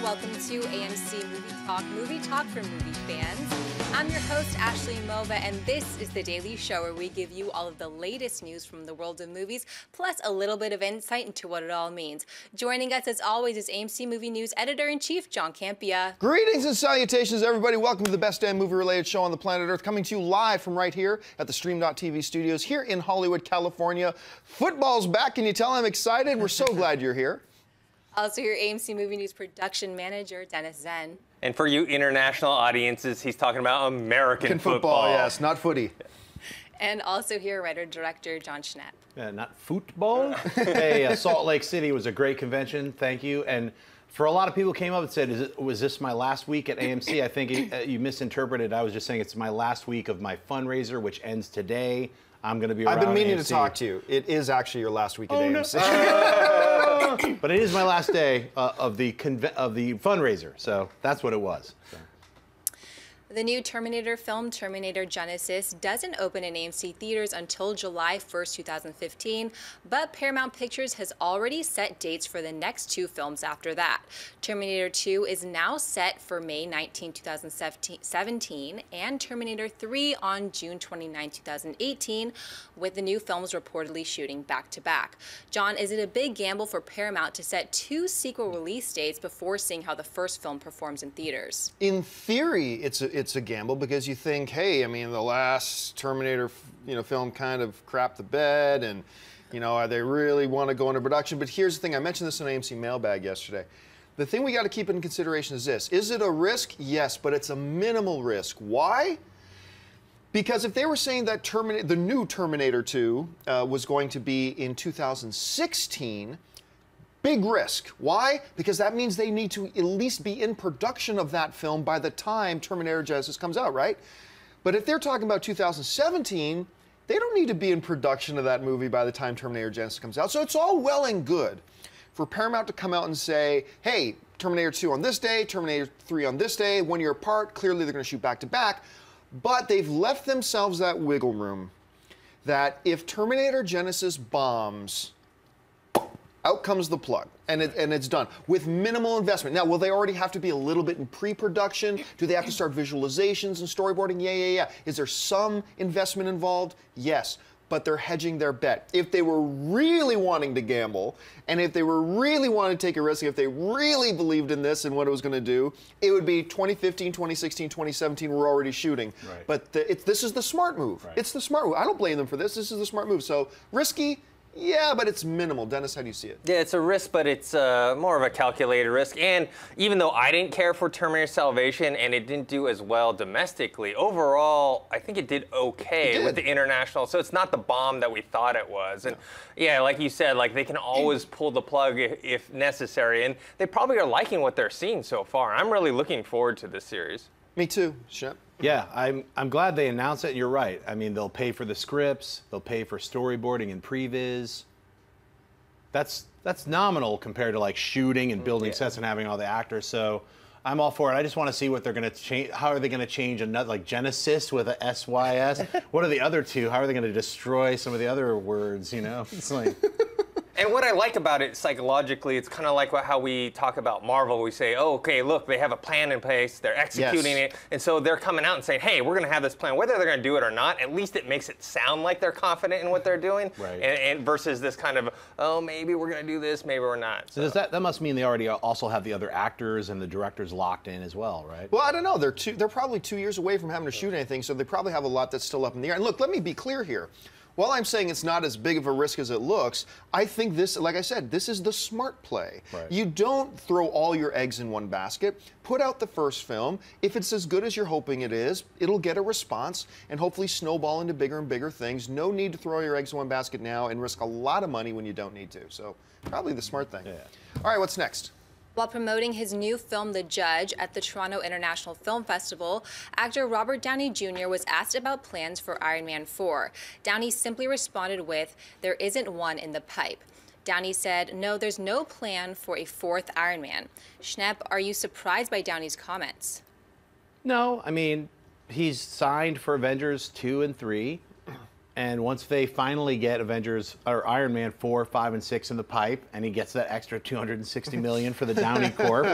welcome to AMC Movie Talk for movie fans. I'm your host, Ashley Mova, and this is the daily show where we give you all of the latest news from the world of movies, plus a little bit of insight into what it all means. Joining us, as always, is AMC Movie News Editor-in-Chief, John Campea. Greetings and salutations, everybody. Welcome to the best damn movie-related show on the planet Earth, coming to you live from right here at the Stream.TV studios here in Hollywood, California. Football's back. Can you tell I'm excited? We're so glad you're here. Also, your AMC Movie News production manager, Dennis Zen. And for you international audiences, he's talking about American football. Yes, not footy. And also here, writer-director John Schnapp. Not football. Hey, Salt Lake City was a great convention. Thank you. And for a lot of people came up and said, was this my last week at AMC? I think you misinterpreted. I was just saying it's my last week of my fundraiser, which ends today. I'm going to be around I've been meaning AMC. to talk to you. It is actually your last week at AMC. No. But it is my last day of the fundraiser, so that's what it was. So. The new Terminator film, Terminator Genisys, doesn't open in AMC theaters until July 1st, 2015, but Paramount Pictures has already set dates for the next two films after that. Terminator 2 is now set for May 19, 2017, and Terminator 3 on June 29, 2018, with the new films reportedly shooting back-to-back. John, is it a big gamble for Paramount to set two sequel release dates before seeing how the first film performs in theaters? In theory, it's a gamble because you think, hey, I mean, the last Terminator, film kind of crapped the bed, and they really want to go into production. But here's the thing: I mentioned this on AMC Mailbag yesterday. The thing we got to keep in consideration is this: is it a risk? Yes, but it's a minimal risk. Why? Because if they were saying that the new Terminator 2 was going to be in 2016. Big risk. Why? Because that means they need to at least be in production of that film by the time Terminator Genisys comes out, right? But if they're talking about 2017, they don't need to be in production of that movie by the time Terminator Genisys comes out. So it's all well and good for Paramount to come out and say, hey, Terminator 2 on this day, Terminator 3 on this day, 1 year apart. Clearly they're going to shoot back to back. But they've left themselves that wiggle room that if Terminator Genisys bombs, out comes the plug, and it's done with minimal investment. Now, will they already have to be a little bit in pre-production? Do they have to start visualizations and storyboarding? Yeah. Is there some investment involved? Yes, but they're hedging their bet. If they were really wanting to gamble, and if they were really wanting to take a risk, if they really believed in this and what it was going to do, it would be 2015, 2016, 2017, we're already shooting. Right. But this is the smart move. Right. It's the smart move. I don't blame them for this. This is the smart move. So risky. Yeah, but it's minimal. Dennis, how do you see it? Yeah, it's a risk, but it's more of a calculated risk. And even though I didn't care for Terminator Salvation and it didn't do as well domestically, overall, I think it did okay with the international. So it's not the bomb that we thought it was. And yeah, like you said, like they can always pull the plug if necessary. And they probably are liking what they're seeing so far. I'm really looking forward to this series. Me too, Shep. Yeah, I'm glad they announced it. You're right. I mean, they'll pay for the scripts, they'll pay for storyboarding and previs. That's nominal compared to like shooting and building sets and having all the actors. So I'm all for it. I just want to see what they're going to change. How are they going to change another, like Genesis with a SYS? What are the other two? How are they going to destroy some of the other words? It's like. And what I like about it psychologically, it's kind of like how we talk about Marvel. We say, oh, okay, look, they have a plan in place. They're executing it. And so they're coming out and saying, hey, we're going to have this plan. Whether they're going to do it or not, at least it makes it sound like they're confident in what they're doing. Right. And versus this kind of, oh, maybe we're going to do this, maybe we're not. So that must mean they already also have the other actors and the directors locked in as well, right? Well, I don't know. They're probably 2 years away from having to shoot anything, so they probably have a lot that's still up in the air. And look, let me be clear here. While I'm saying it's not as big of a risk as it looks, I think this, like I said, this is the smart play. Right. You don't throw all your eggs in one basket. Put out the first film. If it's as good as you're hoping it is, it'll get a response and hopefully snowball into bigger and bigger things. No need to throw your eggs in one basket now and risk a lot of money when you don't need to. So probably the smart thing. Yeah. All right, what's next? While promoting his new film, The Judge, at the Toronto International Film Festival, actor Robert Downey Jr. was asked about plans for Iron Man 4. Downey simply responded with, "There isn't one in the pipe." Downey said, "No, there's no plan for a fourth Iron Man." Schnapp, are you surprised by Downey's comments? No, I mean, he's signed for Avengers 2 and 3. And once they finally get Avengers or Iron Man 4, 5, and 6 in the pipe, and he gets that extra $260 million for the Downey Corp,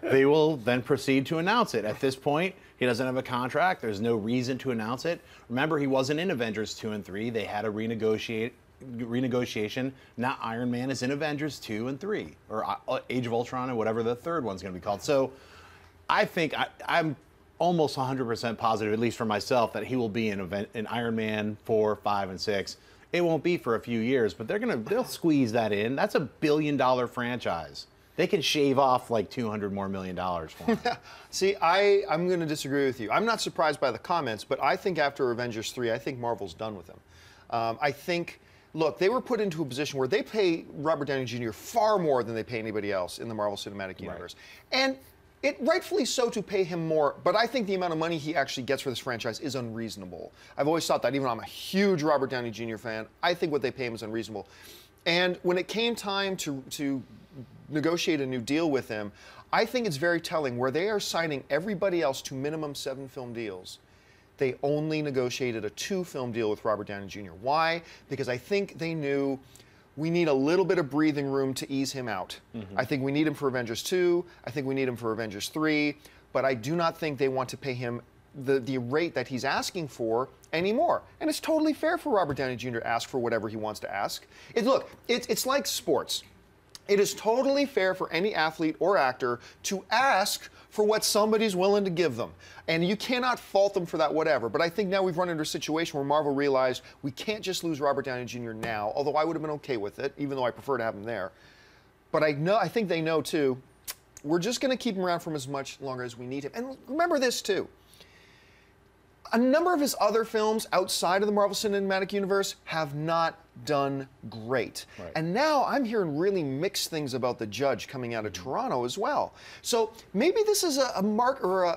they will then proceed to announce it. At this point, he doesn't have a contract. There's no reason to announce it. Remember, he wasn't in Avengers 2 and 3. They had a renegotiation. Now Iron Man is in Avengers 2 and 3, or Age of Ultron, and whatever the third one's going to be called. So I think I'm almost 100% positive, at least for myself, that he will be in Iron Man 4, 5, and 6. It won't be for a few years, but they'll squeeze that in. That's $1 billion franchise. They can shave off like $200 million more for him. See, I'm going to disagree with you. I'm not surprised by the comments, but I think after Avengers 3, I think Marvel's done with him. I think, look, they were put into a position where they pay Robert Downey Jr. far more than they pay anybody else in the Marvel Cinematic Universe. Right. And it rightfully so to pay him more, but I think the amount of money he actually gets for this franchise is unreasonable. I've always thought that, even though I'm a huge Robert Downey Jr. fan, I think what they pay him is unreasonable. And when it came time to negotiate a new deal with him, I think it's very telling where they are signing everybody else to minimum 7-film deals. They only negotiated a 2-film deal with Robert Downey Jr. Why? Because I think they knew we need a little bit of breathing room to ease him out. I think we need him for Avengers 2. I think we need him for Avengers 3. But I do not think they want to pay him the rate that he's asking for anymore. And it's totally fair for Robert Downey Jr. to ask for whatever he wants to ask. Look, it's like sports. It is totally fair for any athlete or actor to ask for what somebody's willing to give them. And you cannot fault them for that, whatever. But I think now we've run into a situation where Marvel realized we can't just lose Robert Downey Jr. now, although I would have been okay with it, even though I prefer to have him there. But I think they know, too, we're just going to keep him around for as much longer as we need him. And remember this, too. A number of his other films outside of the Marvel Cinematic Universe have not done great. Right. And now I'm hearing really mixed things about The Judge coming out of Toronto as well. So maybe this is a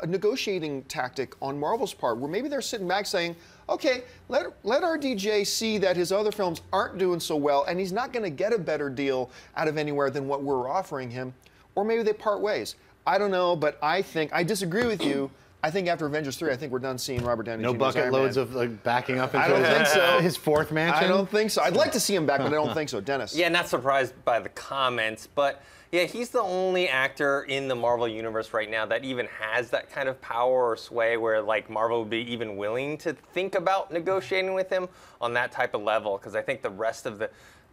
negotiating tactic on Marvel's part, where maybe they're sitting back saying, okay, let our DJ see that his other films aren't doing so well, and he's not going to get a better deal out of anywhere than what we're offering him. Or maybe they part ways. I don't know, but I disagree with you. I think after Avengers 3, I think we're done seeing Robert Downey Jr. No bucket loads of like backing up into I don't think so. His fourth mansion? I don't think so. I'd like to see him back, but I don't think so. Dennis? Yeah, not surprised by the comments, but yeah, he's the only actor in the Marvel Universe right now that even has that kind of power or sway where like Marvel would be even willing to think about negotiating with him on that type of level, because I think the rest of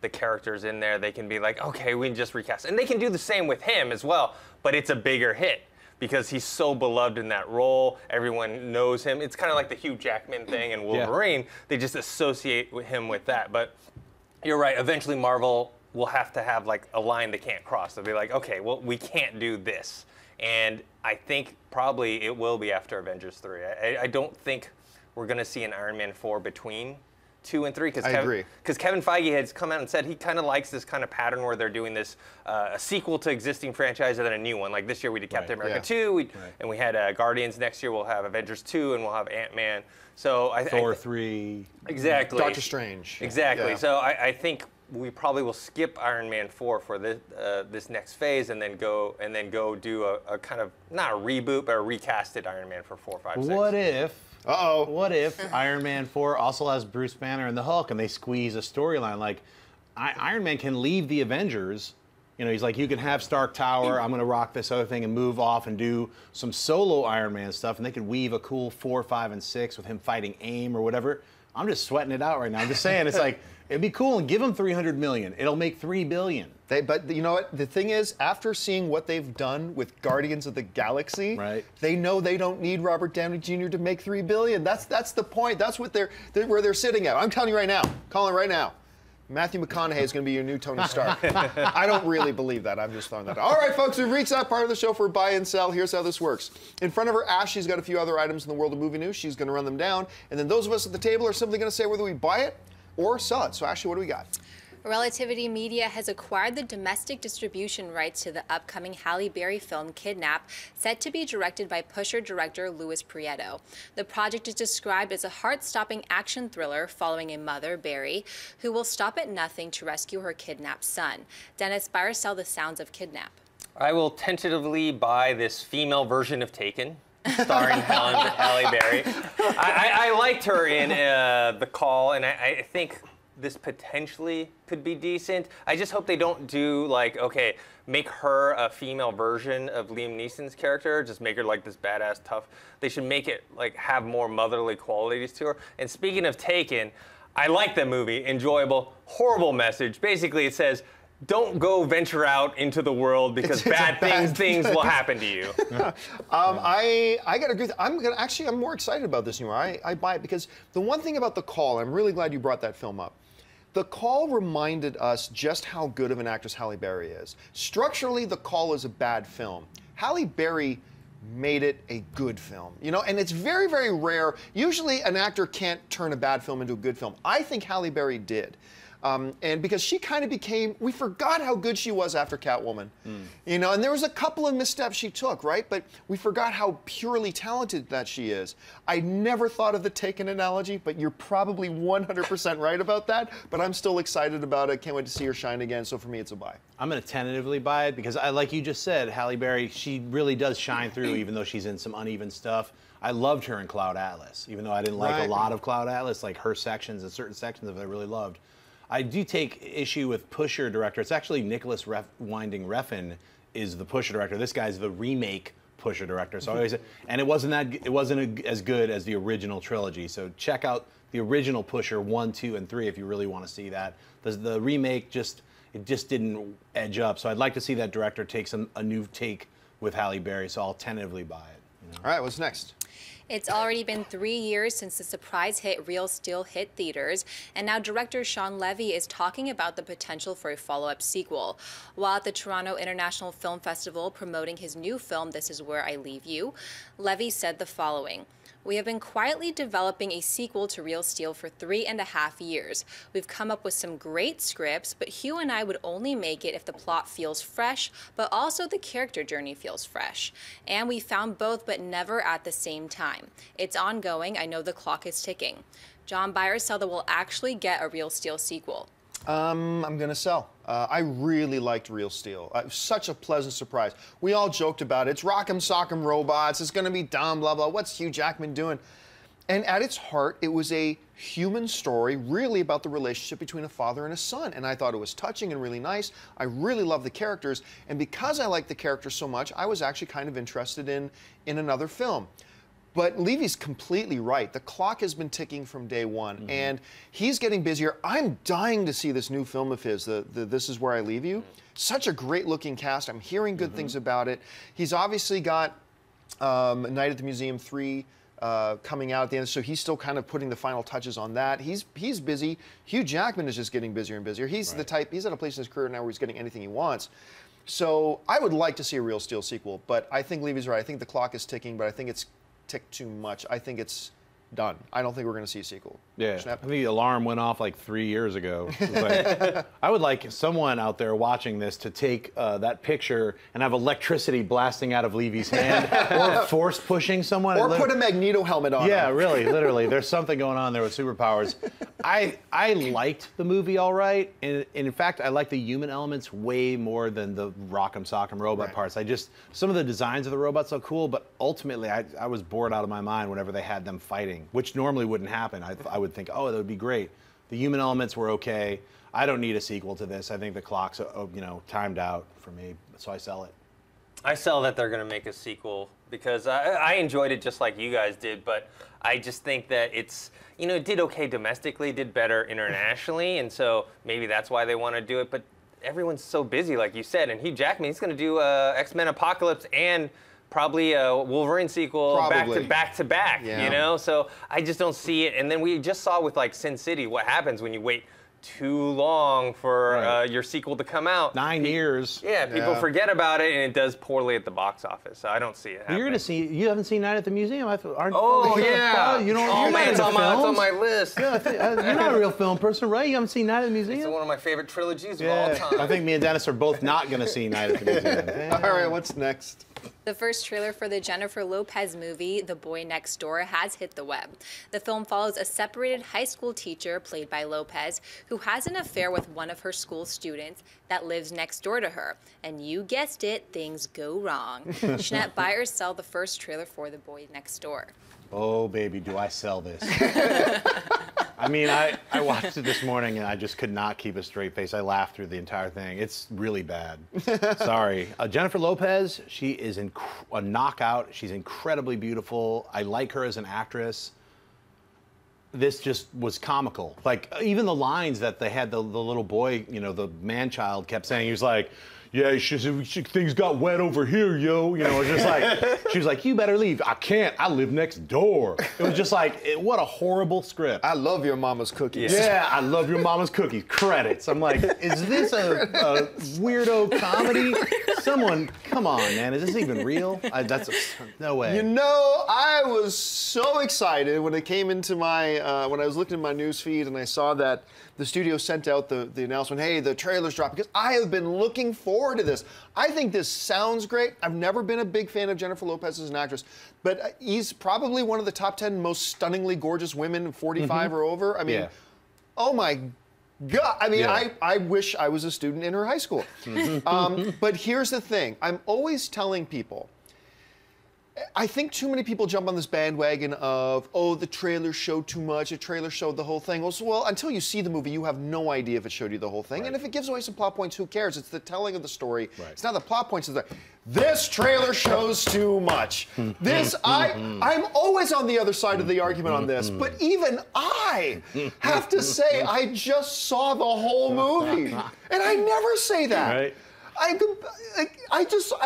the characters in there, they can be like, okay, we can just recast. And they can do the same with him as well, but it's a bigger hit, because he's so beloved in that role. Everyone knows him. It's kind of like the Hugh Jackman thing and Wolverine. Yeah. They just associate him with that. But you're right. Eventually, Marvel will have to have like a line they can't cross. They'll be like, okay, well, we can't do this. And I think probably it will be after Avengers 3. I don't think we're going to see an Iron Man 4 between 2 and 3, because Kevin Feige has come out and said he kind of likes this kind of pattern where they're doing this a sequel to existing franchise and then a new one. Like this year we did Captain America 2, and we had Guardians. Next year we'll have Avengers 2, and we'll have Ant-Man. So Thor 3. Exactly. Doctor Strange. Exactly. Yeah. So I think we probably will skip Iron Man 4 for this next phase, and then go do a kind of not a reboot but a recasted Iron Man for 4, 5, 6. What if? What if Iron Man 4 also has Bruce Banner and the Hulk, and they squeeze a storyline like Iron Man can leave the Avengers? You know, he's like, you can have Stark Tower. I'm going to rock this other thing and move off and do some solo Iron Man stuff, and they could weave a cool 4, 5, and 6 with him fighting AIM or whatever. I'm just sweating it out right now. I'm just saying, it's like, it'd be cool, and give him $300 million. It'll make $3 billion. But you know what? The thing is, after seeing what they've done with Guardians of the Galaxy, they know they don't need Robert Downey Jr. to make $3 billion. That's the point. That's what where they're sitting at. I'm telling you right now, calling right now, Matthew McConaughey is going to be your new Tony Stark. I don't really believe that. I'm just throwing that out. All right, folks, we've reached that part of the show for buy and sell. Here's how this works. In front of her, Ashley's got a few other items in the world of movie news. She's going to run them down. And then those of us at the table are simply going to say whether we buy it or sell it. So, Ashley, what do we got? Relativity Media has acquired the domestic distribution rights to the upcoming Halle Berry film Kidnap, set to be directed by Pusher director Louis Prieto. The project is described as a heart-stopping action thriller following a mother, Berry, who will stop at nothing to rescue her kidnapped son. Dennis, buy or sell the sounds of Kidnap? I will tentatively buy this female version of Taken. starring Halle Berry. I liked her in The Call, and I think this potentially could be decent. I just hope they don't do like, okay, make her a female version of Liam Neeson's character, just make her like this badass tough. They should make it like have more motherly qualities to her. And speaking of Taken, I like that movie, enjoyable, horrible message. Basically it says, don't go venture out into the world because bad things will happen to you. I got to agree. I'm more excited about this new one. I buy it because the one thing about The Call, I'm really glad you brought that film up. The Call reminded us just how good of an actress Halle Berry is. Structurally, The Call is a bad film. Halle Berry made it a good film, you know, and it's very, very rare. Usually an actor can't turn a bad film into a good film. I think Halle Berry did. And because she kind of became, we forgot how good she was after Catwoman, you know, and there was a couple of missteps she took, right? But we forgot how purely talented that she is. I never thought of the Taken analogy, but you're probably 100% right about that. But I'm still excited about it. Can't wait to see her shine again. So for me, it's a buy. I'm going to tentatively buy it because, like you just said, Halle Berry, she really does shine through, even though she's in some uneven stuff. I loved her in Cloud Atlas, even though I didn't like a lot of Cloud Atlas, like her sections and certain sections of it I really loved. I do take issue with Pusher director. It's actually Nicholas Winding Refn is the Pusher director. This guy's the remake Pusher director. So I always, and it wasn't as good as the original trilogy. So check out the original Pusher 1, 2, and 3 if you really want to see that. The remake just didn't edge up. So I'd like to see that director take a new take with Halle Berry. So I'll tentatively buy it. You know? All right, what's next? It's already been 3 years since the surprise hit Real Steel hit theaters, and now director Shawn Levy is talking about the potential for a follow-up sequel. While at the Toronto International Film Festival promoting his new film, This Is Where I Leave You, Levy said the following: "We have been quietly developing a sequel to Real Steel for 3.5 years. We've come up with some great scripts, but Hugh and I would only make it if the plot feels fresh, but also the character journey feels fresh. And we found both, but never at the same time. It's ongoing. I know the clock is ticking." John, buy or sell that we'll actually get a Real Steel sequel? I'm gonna sell. I really liked Real Steel. Such a pleasant surprise. We all joked about it. It's Rock'em Sock'em Robots. It's gonna be dumb, blah, blah. What's Hugh Jackman doing? And at its heart, it was a human story, really about the relationship between a father and a son. And I thought it was touching and really nice. I really loved the characters. And because I liked the characters so much, I was actually kind of interested in another film. But Levy's completely right. The clock has been ticking from day one, and he's getting busier. I'm dying to see this new film of his, the This Is Where I Leave You. Such a great-looking cast. I'm hearing good things about it. He's obviously got Night at the Museum 3 coming out at the end, so he's still kind of putting the final touches on that. He's busy. Hugh Jackman is just getting busier and busier. He's the type, he's at a place in his career now where he's getting anything he wants. So I would like to see a Real Steel sequel, but I think Levy's right. I think the clock is ticking, but I think it's ticked too much. I think it's done. I don't think we're going to see a sequel. Yeah, I think the alarm went off like 3 years ago. Like, I would like someone out there watching this to take that picture and have electricity blasting out of Levy's hand, or force pushing someone. Or put a Magneto helmet on. Yeah, him. really, literally. There's something going on there with superpowers. I liked the movie all right, and in fact, I like the human elements way more than the Rock'em Sock'em robot parts. Some of the designs of the robots are cool, but ultimately, I was bored out of my mind whenever they had them fighting, which normally wouldn't happen. I would think, oh, that would be great. The human elements were okay. I don't need a sequel to this. I think the clock's timed out for me, so I sell it. I sell that they're going to make a sequel because I enjoyed it just like you guys did, but I just think that it's, it did okay domestically, did better internationally, and so maybe that's why they want to do it, but everyone's so busy, like you said, and Hugh Jackman, he's going to do X-Men Apocalypse and probably a Wolverine sequel back to back, So I just don't see it. And then we just saw with like Sin City what happens when you wait too long for your sequel to come out. 9 years. Yeah, people forget about it, and it does poorly at the box office. So I don't see it happening. You're gonna see. You haven't seen Night at the Museum? Oh yeah. You don't. Oh man, it's on my list. Yeah, you're not a real film person, right? You haven't seen Night at the Museum? It's one of my favorite trilogies of all time. I think me and Dennis are both not gonna see Night at the Museum. All right, what's next? The first trailer for the Jennifer Lopez movie, The Boy Next Door, has hit the web. The film follows a separated high school teacher, played by Lopez, who has an affair with one of her school students that lives next door to her. And you guessed it, things go wrong. Jeanette, buy or sell the first trailer for The Boy Next Door? Oh, baby, do I sell this. I mean, I watched it this morning and I just could not keep a straight face. I laughed through the entire thing. It's really bad. Sorry. Jennifer Lopez, she is a knockout. She's incredibly beautiful. I like her as an actress. This just was comical. Like, even the lines that they had, the little boy, you know, the man-child kept saying, he was like, yeah, things got wet over here, yo. You know, it was just like, she was like, you better leave. I can't, I live next door. It was just like, what a horrible script. I love your mama's cookies. Yeah, I love your mama's cookies. Credits. I'm like, is this a weirdo comedy? Someone, come on, man, is this even real? No way. You know, I was so excited when it came into my, when I was looking at my news feed and I saw that the studio sent out the announcement, hey, the trailer's dropped, because I have been looking forward to this. I think this sounds great. I've never been a big fan of Jennifer Lopez as an actress, but he's probably one of the top 10 most stunningly gorgeous women, 45 or over. I mean, yeah. Oh my God. I mean, Yeah. I wish I was a student in her high school. But here's the thing. I'm always telling people, I think too many people jump on this bandwagon of, oh, the trailer showed too much, the trailer showed the whole thing. Well, until you see the movie, you have no idea if it showed you the whole thing. Right. And if it gives away some plot points, who cares? It's the telling of the story. Right. It's not the plot points. It's this trailer shows too much. I'm always on the other side of the argument on this, but even I have to say I just saw the whole movie. And I never say that. Right. I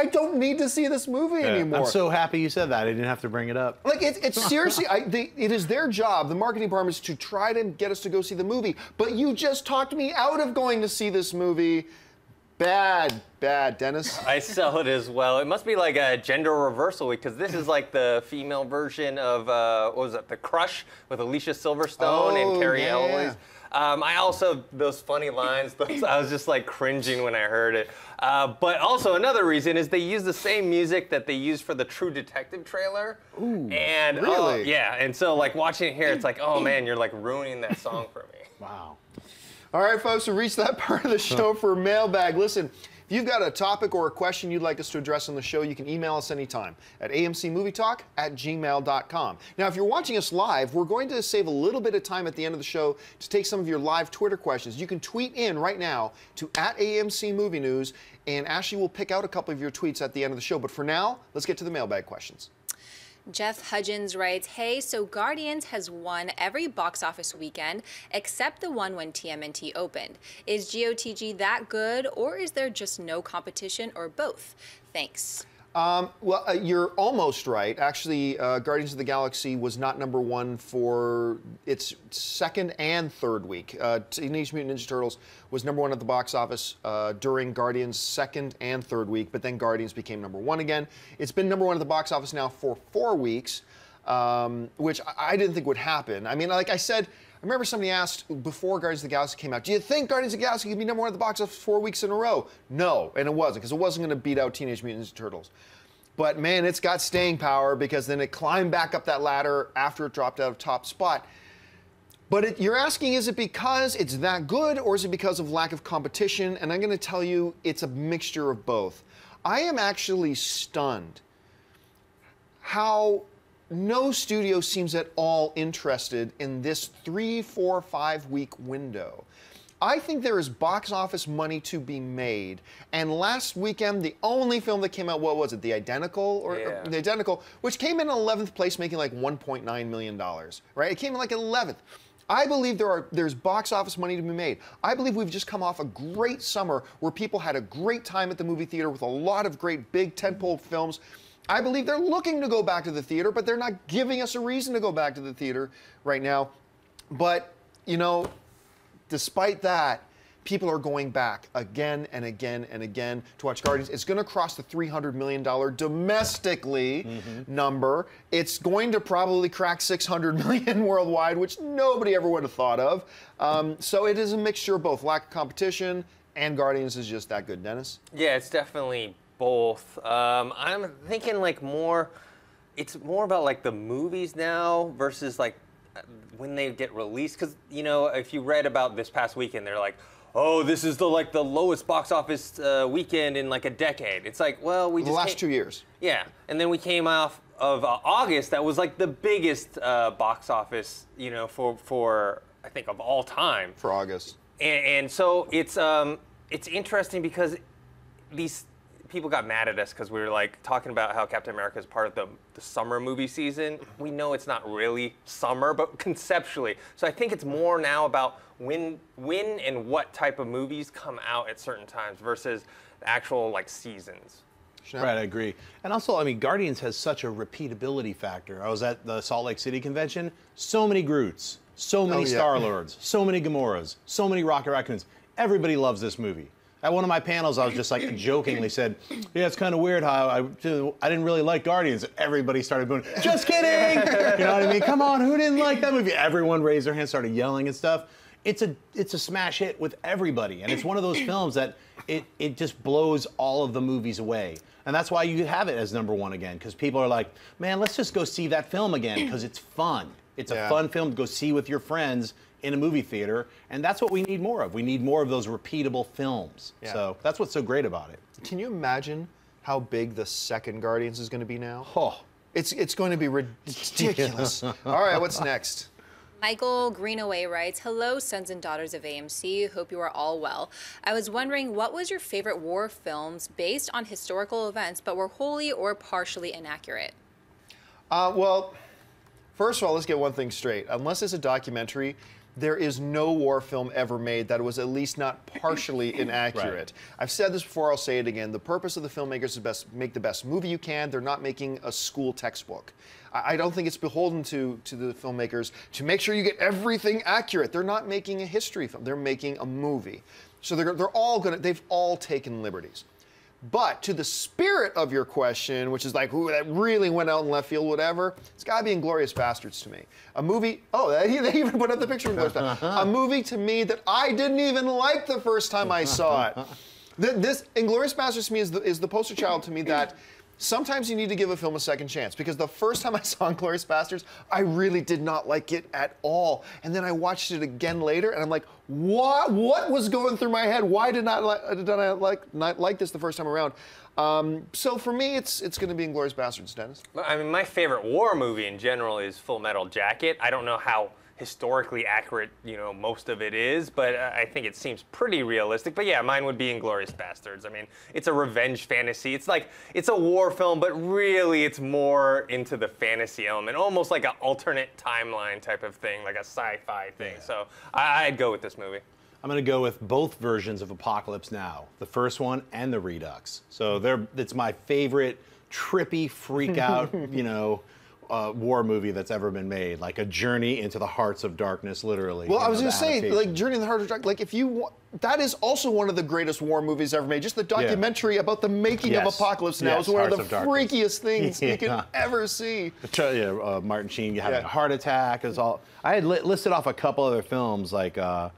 don't need to see this movie anymore. I'm so happy you said that. I didn't have to bring it up. Like, it's seriously, it is their job, the marketing department, is to try to get us to go see the movie. But you just talked me out of going to see this movie. Bad, Dennis. I sell it as well. It must be like a gender reversal week, because this is like the female version of, what was it, The Crush with Alicia Silverstone and Carrie Elwes. I also, those funny lines, I was just like cringing when I heard it. But also another reason is they use the same music that they used for the True Detective trailer. Ooh, and really? Yeah, and so like watching it here, it's like, oh man, you're like ruining that song for me. Wow. All right, folks, we reached that part of the show for Mailbag. Listen, if you've got a topic or a question you'd like us to address on the show, you can email us anytime at amcmovietalk@gmail.com. Now, if you're watching us live, we're going to save a little bit of time at the end of the show to take some of your live Twitter questions. You can tweet in right now to @AMCMovieNews, and Ashley will pick out a couple of your tweets at the end of the show. But for now, let's get to the Mailbag questions. Jeff Hudgens writes, hey, so Guardians has won every box office weekend except the one when TMNT opened. Is GOTG that good, or is there just no competition, or both? Thanks. Well, you're almost right. Actually, Guardians of the Galaxy was not #1 for its second and third week. Teenage Mutant Ninja Turtles was #1 at the box office during Guardians' second and third week, but then Guardians became #1 again. It's been #1 at the box office now for 4 weeks, which I didn't think would happen. I mean, like I said, I remember somebody asked before Guardians of the Galaxy came out, do you think Guardians of the Galaxy could be #1 at the box office 4 weeks in a row? No, and it wasn't, because it wasn't going to beat out Teenage Mutant Ninja Turtles. But man, it's got staying power, because then it climbed back up that ladder after it dropped out of top spot. But you're asking, is it because it's that good, or is it because of lack of competition? And I'm going to tell you, it's a mixture of both. I am actually stunned how no studio seems at all interested in this 3, 4, 5 week window. I think there is box office money to be made. And last weekend, the only film that came out, what was it, The Identical? The Identical, which came in 11th place, making like $1.9 million, right? It came in like 11th. I believe there's box office money to be made. I believe we've just come off a great summer where people had a great time at the movie theater with a lot of great big tentpole films. I believe they're looking to go back to the theater, but they're not giving us a reason to go back to the theater right now. But, you know, despite that, people are going back again and again and again to watch Guardians. It's going to cross the $300 million domestically number. It's going to probably crack $600 million worldwide, which nobody ever would have thought of. So it is a mixture of both lack of competition and Guardians is just that good. Dennis? Yeah, it's definitely both. I'm thinking like more. It's more about like the movies now versus like when they get released. Because you know, if you read about this past weekend, they're like, oh, this is the lowest box office weekend in like a decade. It's like, well, we just the last 2 years. Yeah, and then we came off of August. That was like the biggest box office, you know, for I think of all time. For August. And so it's interesting because these people got mad at us because we were like talking about how Captain America is part of the summer movie season. We know it's not really summer, but conceptually. So I think it's more now about when and what type of movies come out at certain times versus the actual like seasons. Right, I agree. And also, I mean, Guardians has such a repeatability factor. I was at the Salt Lake City convention. So many Groots, so many Star-Lords, so many Gamoras, so many Rocket Raccoons. Everybody loves this movie. At one of my panels, I was just like jokingly said, yeah, it's kind of weird how I didn't really like Guardians. Everybody started booing, just kidding! You know what I mean? Come on, who didn't like that movie? Everyone raised their hand, started yelling and stuff. It's a smash hit with everybody. And it's one of those films that it just blows all of the movies away. And that's why you have it as #1 again, because people are like, man, let's just go see that film again, because it's fun. It's a fun film to go see with your friends in a movie theater, and that's what we need more of. We need more of those repeatable films. Yeah. So that's what's so great about it. Can you imagine how big the second Guardians is going to be now? Oh. It's going to be ridiculous. All right, what's next? Michael Greenaway writes, hello, sons and daughters of AMC. Hope you are all well. I was wondering, what was your favorite war films based on historical events but were wholly or partially inaccurate? Well, first of all, let's get one thing straight. Unless it's a documentary, there is no war film ever made that was at least not partially inaccurate. Right. I've said this before, I'll say it again. The purpose of the filmmakers is to make the best movie you can. They're not making a school textbook. I don't think it's beholden to the filmmakers to make sure you get everything accurate. They're not making a history film. They're making a movie. So they've all taken liberties. But to the spirit of your question, which is like, ooh, that really went out in left field, whatever, it's got to be Inglourious Bastards to me. A movie, they even put up the picture of Inglourious Bastards. A movie to me that I didn't even like the first time I saw it. This Inglourious Bastards to me is the poster child to me that sometimes you need to give a film a second chance, because the first time I saw Inglourious Bastards, I really did not like it at all. And then I watched it again later, and I'm like, what was going through my head? Why did I not like this the first time around? So for me, it's going to be Inglourious Bastards, Dennis. I mean, my favorite war movie in general is Full Metal Jacket. I don't know how historically accurate, you know, most of it is, but I think it seems pretty realistic. But yeah, mine would be Inglourious Bastards. I mean, it's a revenge fantasy. It's like, it's a war film, but really it's more into the fantasy element, almost like an alternate timeline type of thing, like a sci-fi thing. Yeah. So I'd go with this movie. I'm going to go with both versions of Apocalypse Now, the first one and the Redux. So it's my favorite trippy, freak out, you know, war movie that's ever been made, like a journey into the hearts of darkness, literally. Well, I was going to say, like, Journey in the Heart of Darkness, like, if you want, that is also one of the greatest war movies ever made. Just the documentary about the making of Apocalypse Now is one of the freakiest things you can ever see. Martin Sheen having a heart attack is all. I had listed off a couple other films, like The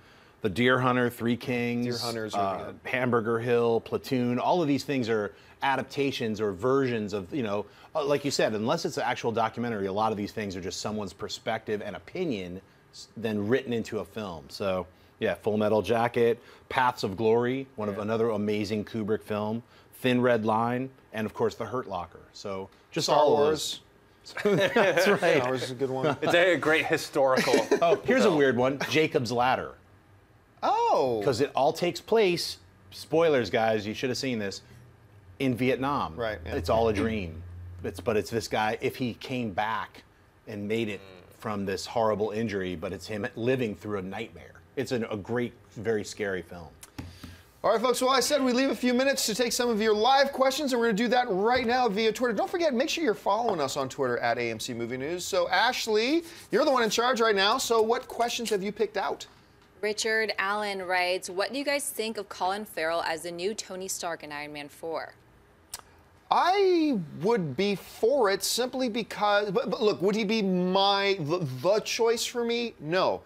Deer Hunter, Three Kings, Deer Hunter's really good. Hamburger Hill, Platoon. All of these things are adaptations or versions of, you know, like you said, unless it's an actual documentary, a lot of these things are just someone's perspective and opinion then written into a film. So yeah, Full Metal Jacket, Paths of Glory, another amazing Kubrick film, Thin Red Line, and of course The Hurt Locker. So just Star all Wars. That's right. Star Wars is a good one. It's a great historical. Here's a weird one, Jacob's Ladder. Oh. Because it all takes place, spoilers guys, you should have seen this, in Vietnam. Right. Yeah. It's all a dream. But it's this guy, if he came back and made it from this horrible injury, but it's him living through a nightmare. It's a great, very scary film. All right, folks, well, I said we leave a few minutes to take some of your live questions, and we're going to do that right now via Twitter. Don't forget, make sure you're following us on Twitter at AMC Movie News. So, Ashley, you're the one in charge right now, so what questions have you picked out? Richard Allen writes, what do you guys think of Colin Farrell as the new Tony Stark in Iron Man 4? I would be for it simply because, but look, would he be the choice for me? No.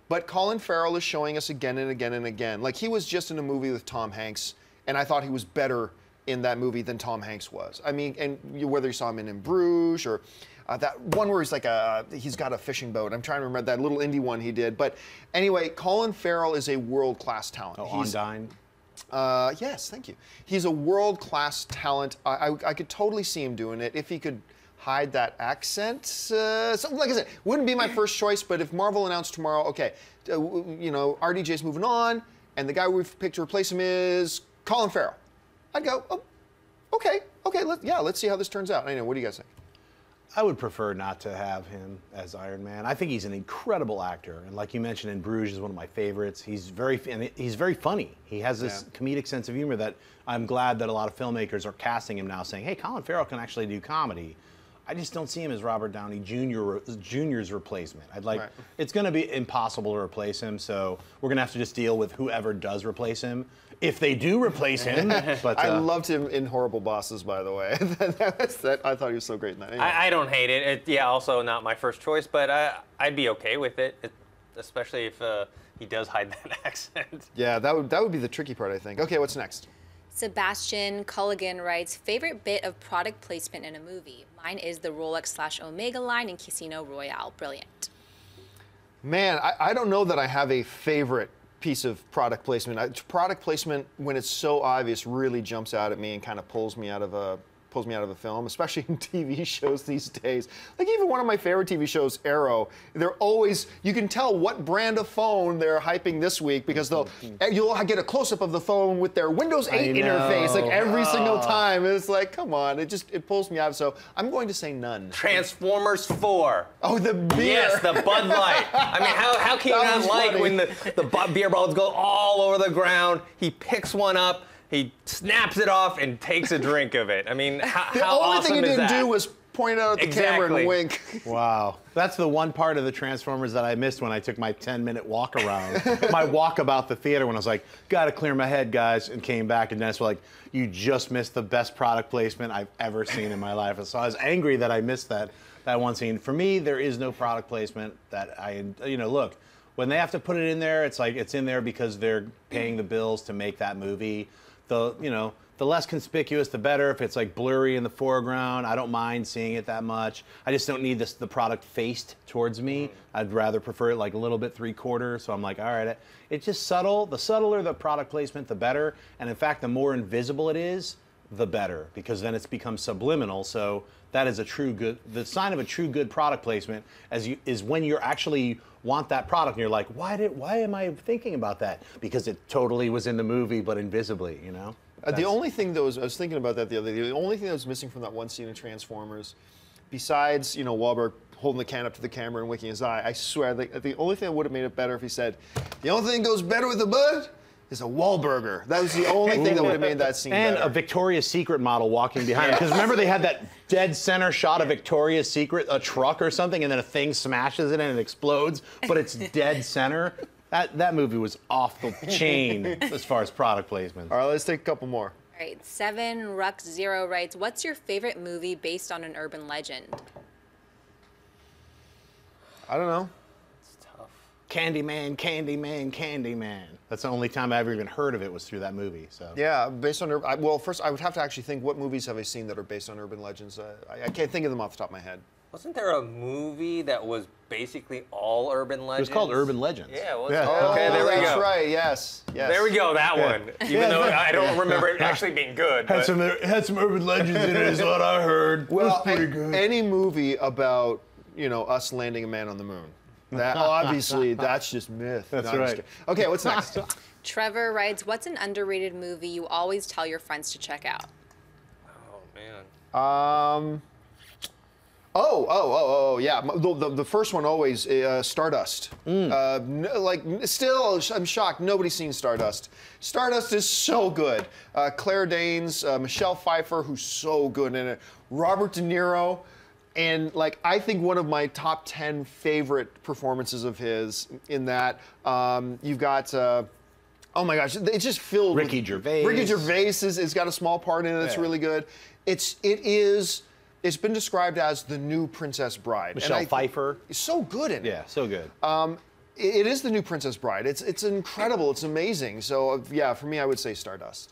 But Colin Farrell is showing us again and again and again. Like, he was just in a movie with Tom Hanks, and I thought he was better in that movie than Tom Hanks was. I mean, and whether you saw him in Bruges or that one where he's like he's got a fishing boat. I'm trying to remember that little indie one he did. But anyway, Colin Farrell is a world-class talent. Oh, Ondine. Yes, thank you. He's a world-class talent. I could totally see him doing it if he could hide that accent. So, like I said, wouldn't be my first choice, but if Marvel announced tomorrow, okay, you know, RDJ's moving on, and the guy we've picked to replace him is Colin Farrell, I'd go, oh, okay, let's see how this turns out. I know, what do you guys think? I would prefer not to have him as Iron Man. I think he's an incredible actor, and like you mentioned, in Bruges is one of my favorites. He's very funny. He has this comedic sense of humor that I'm glad that a lot of filmmakers are casting him now, saying, "Hey, Colin Farrell can actually do comedy." I just don't see him as Robert Downey Jr.'s replacement. It's going to be impossible to replace him, so we're going to have to just deal with whoever does replace him. If they do replace him. But I loved him in Horrible Bosses, by the way. I thought he was so great in that. Anyway. I don't hate it. Yeah, also not my first choice, but I'd be okay with it, especially if he does hide that accent. Yeah, that would be the tricky part, I think. Okay, what's next? Sebastian Culligan writes, favorite bit of product placement in a movie? Mine is the Rolex/Omega line in Casino Royale. Brilliant. Man, I don't know that I have a favorite piece of product placement. Product placement, when it's so obvious, really jumps out at me and kind of pulls me out of a film, especially in TV shows these days. Like even one of my favorite TV shows, Arrow, they're always, you can tell what brand of phone they're hyping this week because you'll get a close-up of the phone with their Windows 8 interface like every single time. It's like, come on, it pulls me out. So I'm going to say none. Transformers 4. Oh, the beer. Yes, the Bud Light. I mean, how can you not like when the beer bottles go all over the ground? He picks one up. He snaps it off and takes a drink of it. I mean, how awesome is that? The only thing he didn't do was point out at the camera and wink. Wow. That's the one part of the Transformers that I missed when I took my 10-minute walk around. My walk about the theater when I was like, gotta clear my head, guys, and came back, and Dennis was like, you just missed the best product placement I've ever seen in my life. And so I was angry that I missed that one scene. For me, there is no product placement that look, when they have to put it in there, it's like it's in there because they're paying the bills to make that movie. The less conspicuous, the better. If it's like blurry in the foreground, I don't mind seeing it that much. I just don't need the product faced towards me. I'd rather prefer it like a little bit 3/4. So I'm like, all right, it's just subtle. The subtler the product placement, the better. And in fact, the more invisible it is, the better, because then it's become subliminal. So that is the sign of a true good product placement is when you actually want that product and you're like, why am I thinking about that? Because it totally was in the movie, but invisibly, you know? The only thing that I was thinking about that the other day, the only thing that was missing from that one scene in Transformers, besides, Wahlberg holding the can up to the camera and winking his eye, I swear, the only thing that would have made it better if he said, the only thing that goes better with the bud is a Wahlburger. That was the only thing that would have made that scene better. And a Victoria's Secret model walking behind him. Because remember they had that dead center shot of Victoria's Secret, a truck or something, and then a thing smashes it and it explodes, but it's dead center. That movie was off the chain as far as product placement. All right, let's take a couple more. All right, 7Ruck0 writes, what's your favorite movie based on an urban legend? I don't know. Candyman, Candyman, Candyman. That's the only time I ever even heard of it was through that movie. So yeah, based on well, first I would have to actually think what movies have I seen that are based on urban legends. I can't think of them off the top of my head. Wasn't there a movie that was basically all urban legends? It was called Urban Legends. Yeah, it was. Yeah. Oh, okay, there we go. That's right. Yes. There we go. That one. Even though I don't remember it actually being good. Had some urban legends in it, is what I heard. Well, pretty good. Any movie about us landing a man on the moon. That obviously that's just myth. That's right. Okay, what's next? Trevor writes, what's an underrated movie you always tell your friends to check out? Oh man. Yeah. The first one always Stardust. Still, I'm shocked nobody's seen Stardust. Stardust is so good. Claire Danes, Michelle Pfeiffer, who's so good in it. Robert De Niro. And I think one of my top 10 favorite performances of his in that, you've got, oh my gosh, it's just filled Ricky with... Gervais. Ricky Gervais has got a small part in it that's really good. It's been described as the new Princess Bride. Michelle Pfeiffer. So good in it. Yeah, so good. It is the new Princess Bride. It's incredible. It's amazing. So yeah, for me, I would say Stardust.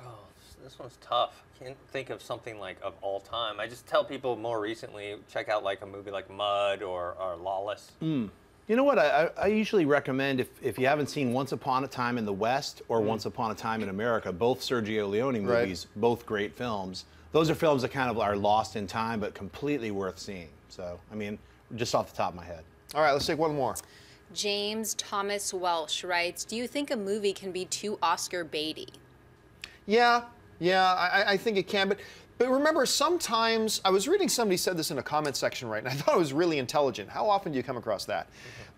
Oh, This one's tough. I can't think of something like of all time. I just tell people more recently, check out like a movie like Mud or Lawless. You know what? I usually recommend if you haven't seen Once Upon a Time in the West or Once Upon a Time in America, both Sergio Leone movies, both great films. Those are films that kind of are lost in time, but completely worth seeing. So, I mean, just off the top of my head. All right, let's take one more. James Thomas Welsh writes, do you think a movie can be too Oscar baity? Yeah, I think it can, but remember, sometimes, I was reading somebody said this in a comment section, right, and I thought it was really intelligent. How often do you come across that?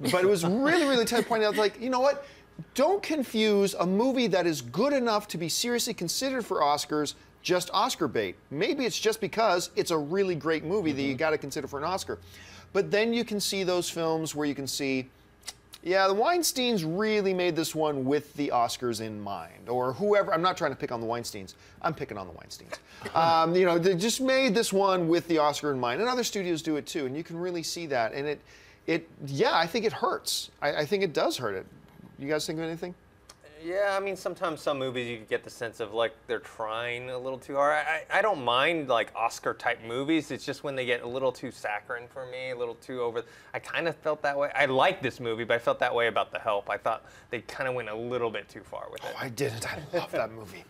But it was really, really tough to point out, like, you know what? Don't confuse a movie that is good enough to be seriously considered for Oscars just Oscar bait. Maybe it's just because it's a really great movie that you got to consider for an Oscar. But then you can see those films where you can see, yeah, the Weinsteins really made this one with the Oscars in mind, or whoever. I'm not trying to pick on the Weinsteins. I'm picking on the Weinsteins. You know, they just made this one with the Oscar in mind, and other studios do it too, and you can really see that. And yeah, I think it hurts. I think it does hurt it. You guys think of anything? Yeah, I mean, sometimes some movies you get the sense of like they're trying a little too hard. I don't mind like Oscar-type movies. It's just when they get a little too saccharine for me, a little too over. I kind of felt that way. I like this movie, but I felt that way about The Help. I thought they kind of went a little bit too far with it. Oh, I didn't. I love that movie.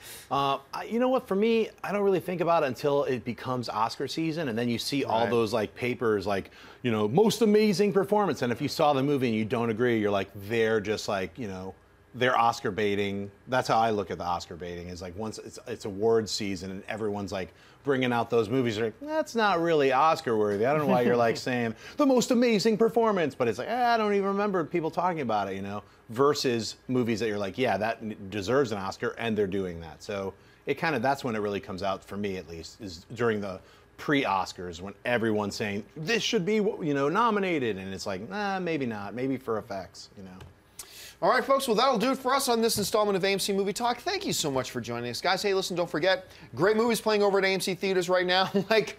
You know what? For me, I don't really think about it until it becomes Oscar season, and then you see all those like papers, like, you know, most amazing performance. And if you saw the movie and you don't agree, you're like, they're just like, you know, they're Oscar baiting. That's how I look at the Oscar baiting. Is like once it's award season and everyone's like bringing out those movies, you're like, that's not really Oscar worthy. I don't know why you're like saying the most amazing performance, but it's like, I don't even remember people talking about it, you know. Versus movies that you're like, yeah, that deserves an Oscar, and they're doing that. So it kind of, that's when it really comes out for me, at least, is during the pre-Oscars when everyone's saying this should be, you know, nominated, and it's like, nah, maybe not, maybe for effects, you know. All right, folks, well, that'll do it for us on this installment of AMC Movie Talk. Thank you so much for joining us, guys. Hey, listen, don't forget, great movies playing over at AMC Theaters right now, like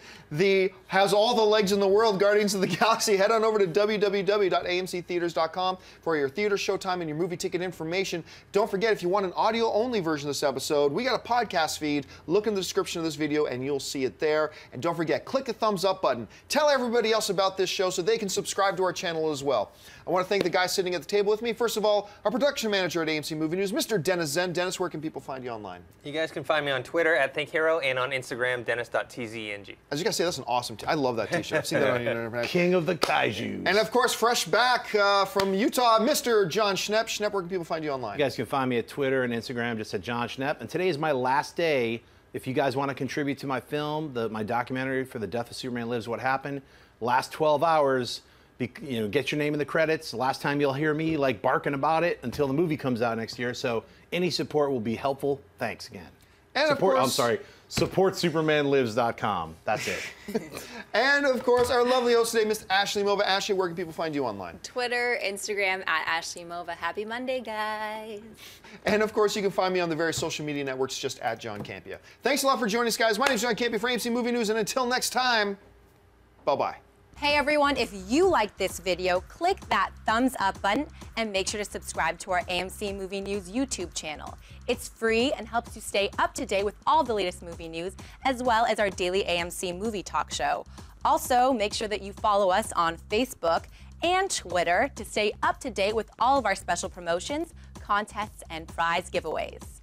has all the legs in the world, Guardians of the Galaxy. Head on over to www.amctheaters.com for your theater showtime and your movie ticket information. Don't forget, if you want an audio-only version of this episode, we got a podcast feed. Look in the description of this video, and you'll see it there. And don't forget, click the thumbs up button. Tell everybody else about this show so they can subscribe to our channel as well. I want to thank the guys sitting at the table with me. First of all, our production manager at AMC Movie News, Mr. Dennis Zen. Dennis, where can people find you online? You guys can find me on Twitter at ThinkHero and on Instagram, dennis.tzeng. As you guys say, that's an awesome I love that t-shirt. I've seen that on your internet. King of the Kaijus. And of course, fresh back from Utah, Mr. John Schnepp. Schnepp, where can people find you online? You guys can find me at Twitter and Instagram, just at John Schnepp. And today is my last day. If you guys want to contribute to my film, my documentary for The Death of Superman Lives, What Happened, last 12 hours, you know, get your name in the credits. Last time you'll hear me like barking about it until the movie comes out next year. So any support will be helpful. Thanks again. And support, I'm sorry, supportsupermanlives.com. That's it. And of course, our lovely host today, Miss Ashley Mova. Ashley, where can people find you online? Twitter, Instagram at Ashley Mova. Happy Monday, guys. And of course, you can find me on the various social media networks just at John Campia. Thanks a lot for joining us, guys. My name is John Campia for AMC Movie News, and until next time, bye-bye. Hey everyone, if you liked this video, click that thumbs up button and make sure to subscribe to our AMC Movie News YouTube channel. It's free and helps you stay up to date with all the latest movie news, as well as our daily AMC Movie Talk show. Also, make sure that you follow us on Facebook and Twitter to stay up to date with all of our special promotions, contests, and prize giveaways.